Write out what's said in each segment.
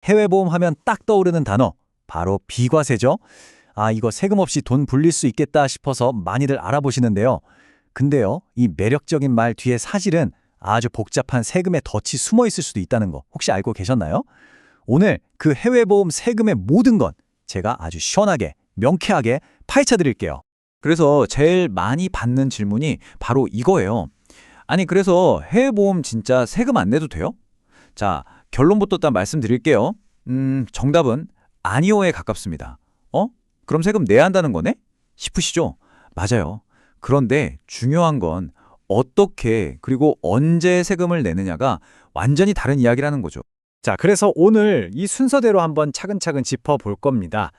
해외보험 하면 딱 떠오르는 단어, 바로 비과세죠. 아, 이거 세금 없이 돈 불릴 수 있겠다 싶어서 많이들 알아보시는데요. 근데요, 이 매력적인 말 뒤에 사실은 아주 복잡한 세금의 덫이 숨어 있을 수도 있다는 거 혹시 알고 계셨나요? 오늘 그 해외보험 세금의 모든 건 제가 아주 시원하게, 명쾌하게 파헤쳐 드릴게요. 그래서 제일 많이 받는 질문이 바로 이거예요. 아니, 그래서 해외보험 진짜 세금 안 내도 돼요? 자, 결론부터 딱 말씀드릴게요. 정답은 아니오에 가깝습니다. 그럼 세금 내야 한다는 거네? 싶으시죠? 맞아요. 그런데 중요한 건 어떻게 그리고 언제 세금을 내느냐가 완전히 다른 이야기라는 거죠. 자, 그래서 오늘 이 순서대로 한번 차근차근 짚어볼 겁니다.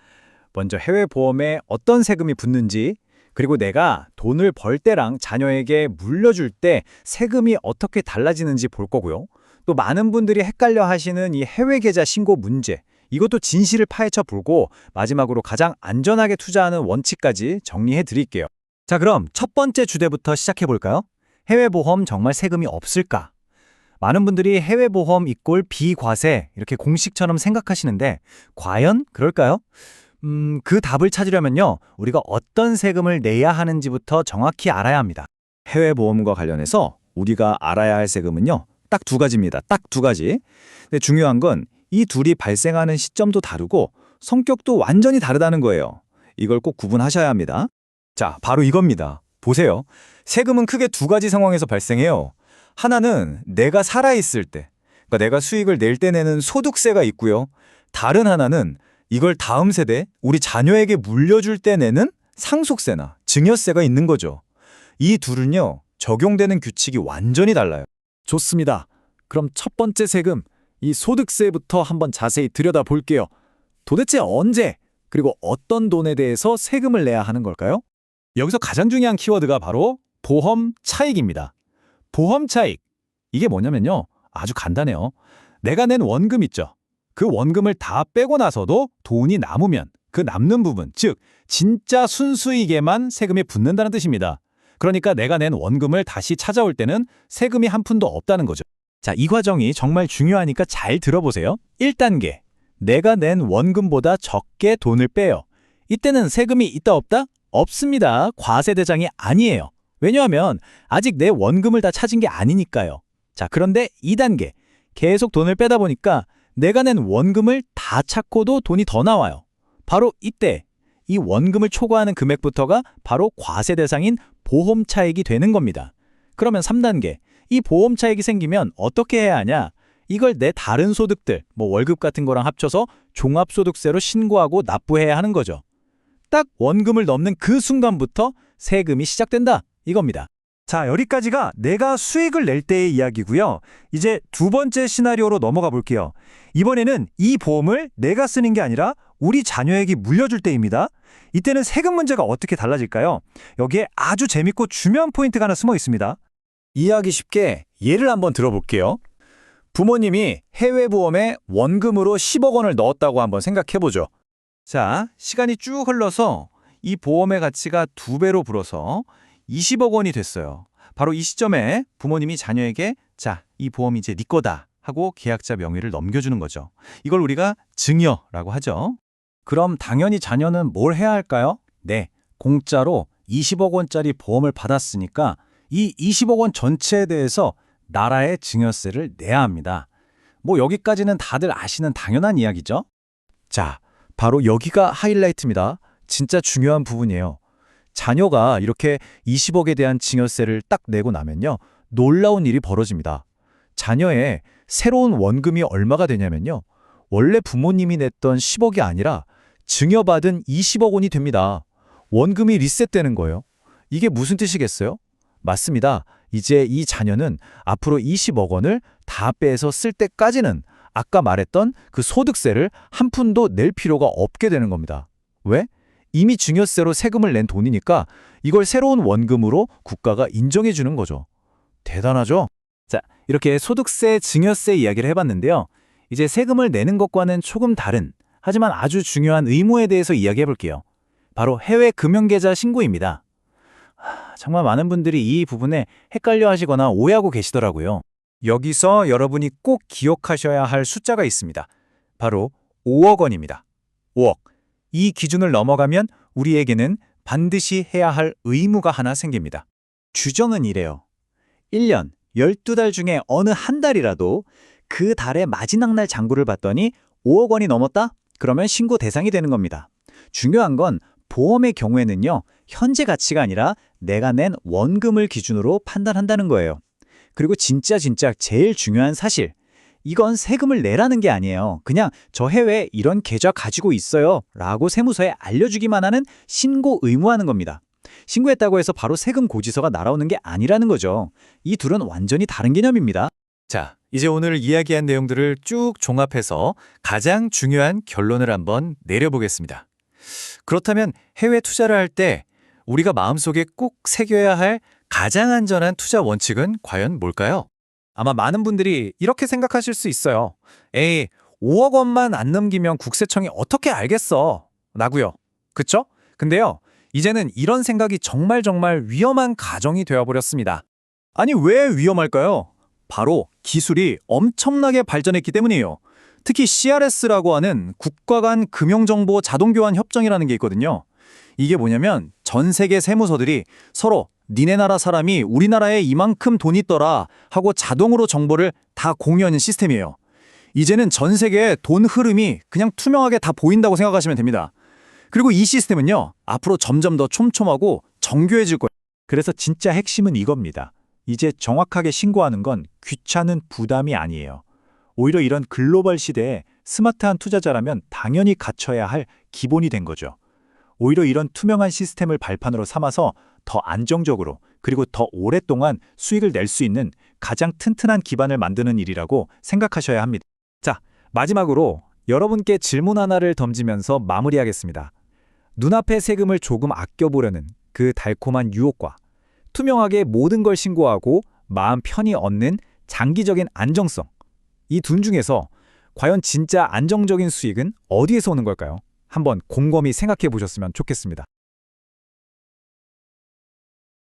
먼저 해외보험에 어떤 세금이 붙는지, 그리고 내가 돈을 벌 때랑 자녀에게 물려줄 때 세금이 어떻게 달라지는지 볼 거고요. 또 많은 분들이 헷갈려 하시는 이 해외계좌 신고 문제, 이것도 진실을 파헤쳐 보고 마지막으로 가장 안전하게 투자하는 원칙까지 정리해 드릴게요. 자, 그럼 첫 번째 주제부터 시작해 볼까요? 해외보험 정말 세금이 없을까? 많은 분들이 해외보험 이꼴 비과세 이렇게 공식처럼 생각하시는데 과연 그럴까요? 그 답을 찾으려면요, 우리가 어떤 세금을 내야 하는지부터 정확히 알아야 합니다. 해외보험과 관련해서 우리가 알아야 할 세금은요, 딱 두 가지입니다. 딱 두 가지. 근데 중요한 건 이 둘이 발생하는 시점도 다르고 성격도 완전히 다르다는 거예요. 이걸 꼭 구분하셔야 합니다. 자, 바로 이겁니다. 보세요. 세금은 크게 두 가지 상황에서 발생해요. 하나는 내가 살아있을 때, 그러니까 내가 수익을 낼 때 내는 소득세가 있고요. 다른 하나는 이걸 다음 세대, 우리 자녀에게 물려줄 때 내는 상속세나 증여세가 있는 거죠. 이 둘은요, 적용되는 규칙이 완전히 달라요. 좋습니다. 그럼 첫 번째 세금, 이 소득세부터 한번 자세히 들여다볼게요. 도대체 언제, 그리고 어떤 돈에 대해서 세금을 내야 하는 걸까요? 여기서 가장 중요한 키워드가 바로 보험 차익입니다. 보험 차익. 이게 뭐냐면요, 아주 간단해요. 내가 낸 원금 있죠. 그 원금을 다 빼고 나서도 돈이 남으면 그 남는 부분, 즉 진짜 순수익에만 세금이 붙는다는 뜻입니다. 그러니까 내가 낸 원금을 다시 찾아올 때는 세금이 한 푼도 없다는 거죠. 자, 이 과정이 정말 중요하니까 잘 들어보세요. 1단계, 내가 낸 원금보다 적게 돈을 빼요. 이때는 세금이 있다 없다? 없습니다. 과세 대상이 아니에요. 왜냐하면 아직 내 원금을 다 찾은 게 아니니까요. 자, 그런데 2단계, 계속 돈을 빼다 보니까 내가 낸 원금을 다 찾고도 돈이 더 나와요. 바로 이때 이 원금을 초과하는 금액부터가 바로 과세 대상인 보험 차익이 되는 겁니다. 그러면 3단계, 이 보험 차익이 생기면 어떻게 해야 하냐? 이걸 내 다른 소득들, 월급 같은 거랑 합쳐서 종합소득세로 신고하고 납부해야 하는 거죠. 딱 원금을 넘는 그 순간부터 세금이 시작된다, 이겁니다. 자, 여기까지가 내가 수익을 낼 때의 이야기고요. 이제 두 번째 시나리오로 넘어가 볼게요. 이번에는 이 보험을 내가 쓰는 게 아니라 우리 자녀에게 물려줄 때입니다. 이때는 세금 문제가 어떻게 달라질까요? 여기에 아주 재밌고 중요한 포인트가 하나 숨어 있습니다. 이해하기 쉽게 예를 한번 들어볼게요. 부모님이 해외보험에 원금으로 10억 원을 넣었다고 한번 생각해보죠. 자, 시간이 쭉 흘러서 이 보험의 가치가 2배로 불어서 20억 원이 됐어요. 바로 이 시점에 부모님이 자녀에게 자, 이 보험 이제 네 거다 하고 계약자 명의를 넘겨주는 거죠. 이걸 우리가 증여라고 하죠. 그럼 당연히 자녀는 뭘 해야 할까요? 네, 공짜로 20억 원짜리 보험을 받았으니까 이 20억 원 전체에 대해서 나라에 증여세를 내야 합니다. 여기까지는 다들 아시는 당연한 이야기죠? 자, 바로 여기가 하이라이트입니다. 진짜 중요한 부분이에요. 자녀가 이렇게 20억에 대한 증여세를 딱 내고 나면요, 놀라운 일이 벌어집니다. 자녀의 새로운 원금이 얼마가 되냐면요, 원래 부모님이 냈던 10억이 아니라 증여받은 20억 원이 됩니다. 원금이 리셋되는 거예요. 이게 무슨 뜻이겠어요? 맞습니다. 이제 이 자녀는 앞으로 20억 원을 다 빼서 쓸 때까지는 아까 말했던 그 소득세를 한 푼도 낼 필요가 없게 되는 겁니다. 왜? 이미 증여세로 세금을 낸 돈이니까 이걸 새로운 원금으로 국가가 인정해 주는 거죠. 대단하죠? 자, 이렇게 소득세, 증여세 이야기를 해봤는데요. 이제 세금을 내는 것과는 조금 다른, 하지만 아주 중요한 의무에 대해서 이야기해 볼게요. 바로 해외 금융계좌 신고입니다. 정말 많은 분들이 이 부분에 헷갈려 하시거나 오해하고 계시더라고요. 여기서 여러분이 꼭 기억하셔야 할 숫자가 있습니다. 바로 5억 원입니다. 5억. 이 기준을 넘어가면 우리에게는 반드시 해야 할 의무가 하나 생깁니다. 규정은 이래요. 1년 12달 중에 어느 한 달이라도 그 달의 마지막 날 잔고를 봤더니 5억 원이 넘었다? 그러면 신고 대상이 되는 겁니다. 중요한 건 보험의 경우에는요, 현재 가치가 아니라 내가 낸 원금을 기준으로 판단한다는 거예요. 그리고 진짜 제일 중요한 사실. 이건 세금을 내라는 게 아니에요. 그냥 저 해외에 이런 계좌 가지고 있어요 라고 세무서에 알려주기만 하는 신고 의무하는 겁니다. 신고했다고 해서 바로 세금 고지서가 날아오는 게 아니라는 거죠. 이 둘은 완전히 다른 개념입니다. 자, 이제 오늘 이야기한 내용들을 쭉 종합해서 가장 중요한 결론을 한번 내려보겠습니다. 그렇다면 해외 투자를 할 때 우리가 마음속에 꼭 새겨야 할 가장 안전한 투자 원칙은 과연 뭘까요? 아마 많은 분들이 이렇게 생각하실 수 있어요. 에이, 5억 원만 안 넘기면 국세청이 어떻게 알겠어? 라고요. 그쵸? 근데요, 이제는 이런 생각이 정말 위험한 가정이 되어버렸습니다. 아니, 왜 위험할까요? 바로 기술이 엄청나게 발전했기 때문이에요. 특히 CRS라고 하는 국가 간 금융정보 자동교환 협정이라는 게 있거든요. 이게 뭐냐면 전 세계 세무서들이 서로 니네 나라 사람이 우리나라에 이만큼 돈 있더라 하고 자동으로 정보를 다 공유하는 시스템이에요. 이제는 전 세계의 돈 흐름이 그냥 투명하게 다 보인다고 생각하시면 됩니다. 그리고 이 시스템은요, 앞으로 점점 더 촘촘하고 정교해질 거예요. 그래서 진짜 핵심은 이겁니다. 이제 정확하게 신고하는 건 귀찮은 부담이 아니에요. 오히려 이런 글로벌 시대에 스마트한 투자자라면 당연히 갖춰야 할 기본이 된 거죠. 오히려 이런 투명한 시스템을 발판으로 삼아서 더 안정적으로 그리고 더 오랫동안 수익을 낼 수 있는 가장 튼튼한 기반을 만드는 일이라고 생각하셔야 합니다. 자, 마지막으로 여러분께 질문 하나를 던지면서 마무리하겠습니다. 눈앞의 세금을 조금 아껴보려는 그 달콤한 유혹과 투명하게 모든 걸 신고하고 마음 편히 얻는 장기적인 안정성, 이 둘 중에서 과연 진짜 안정적인 수익은 어디에서 오는 걸까요? 한번 곰곰이 생각해 보셨으면 좋겠습니다.